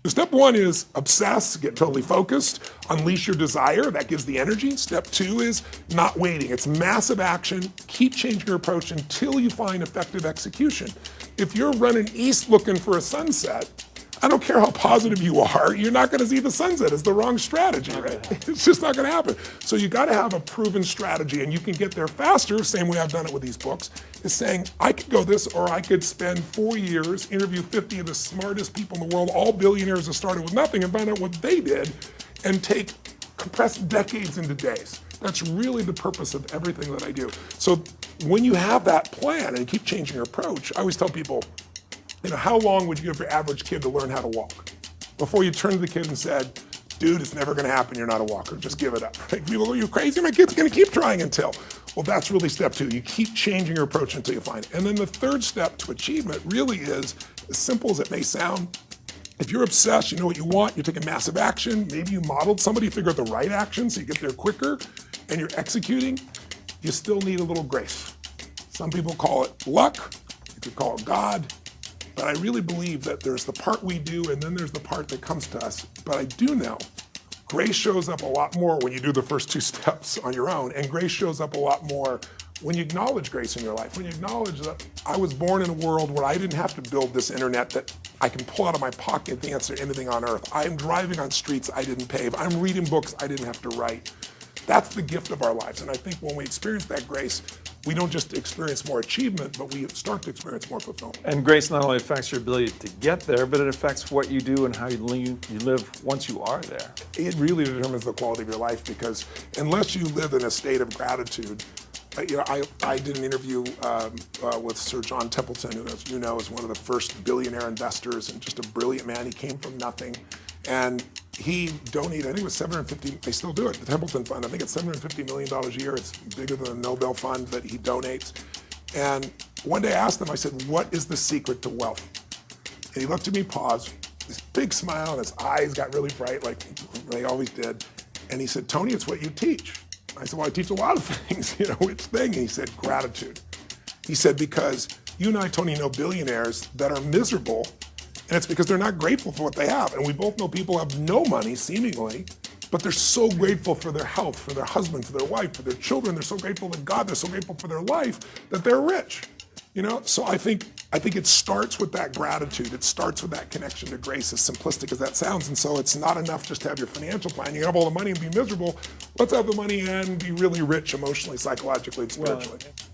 So step one is obsess, get totally focused, unleash your desire, that gives the energy. Step two is not waiting. It's massive action, keep changing your approach until you find effective execution. If you're running east looking for a sunset, I don't care how positive you are, you're not gonna see the sunset. It's the wrong strategy, right? It's just not gonna happen. So you gotta have a proven strategy, and you can get there faster, same way I've done it with these books, is saying, I could go this, or I could spend 4 years, interview 50 of the smartest people in the world, all billionaires that started with nothing, and find out what they did, and compress decades into days. That's really the purpose of everything that I do. So when you have that plan and keep changing your approach, I always tell people, how long would you give your average kid to learn how to walk? Before you turned to the kid and said, dude, it's never gonna happen, you're not a walker, just give it up. People go, are you crazy? My kid's gonna keep trying until. Well, that's really step two. You keep changing your approach until you find it. And then the third step to achievement really is, as simple as it may sound, if you're obsessed, you know what you want, you're taking massive action, maybe you modeled somebody, figure out the right action so you get there quicker, and you're executing, you still need a little grace. Some people call it luck, you could call it God, but I really believe that there's the part we do and then there's the part that comes to us. But I do know grace shows up a lot more when you do the first two steps on your own, and grace shows up a lot more when you acknowledge grace in your life, when you acknowledge that I was born in a world where I didn't have to build this internet that I can pull out of my pocket to answer anything on earth. I'm driving on streets I didn't pave. I'm reading books I didn't have to write. That's the gift of our lives. And I think when we experience that grace, we don't just experience more achievement, but we start to experience more fulfillment. And grace not only affects your ability to get there, but it affects what you do and how you live once you are there. It really determines the quality of your life, because unless you live in a state of gratitude, I did an interview with Sir John Templeton, who, as you know, is one of the first billionaire investors and just a brilliant man. He came from nothing. And he donated, I think it was $750, they still do it, the Templeton Fund, I think it's $750 million a year. It's bigger than the Nobel Fund that he donates. And one day I asked him, I said, what is the secret to wealth? And he looked at me, paused, this big smile, and his eyes got really bright, like they always did. And he said, Tony, it's what you teach. I said, well, I teach a lot of things, which thing? And he said, gratitude. He said, because you and I, Tony, know billionaires that are miserable, and it's because they're not grateful for what they have. And we both know people have no money, seemingly, but they're so grateful for their health, for their husband, for their wife, for their children. They're so grateful to God, they're so grateful for their life that they're rich. So I think it starts with that gratitude. It starts with that connection to grace, as simplistic as that sounds. And so it's not enough just to have your financial plan. You have all the money and be miserable. Let's have the money and be really rich emotionally, psychologically, and spiritually. Well,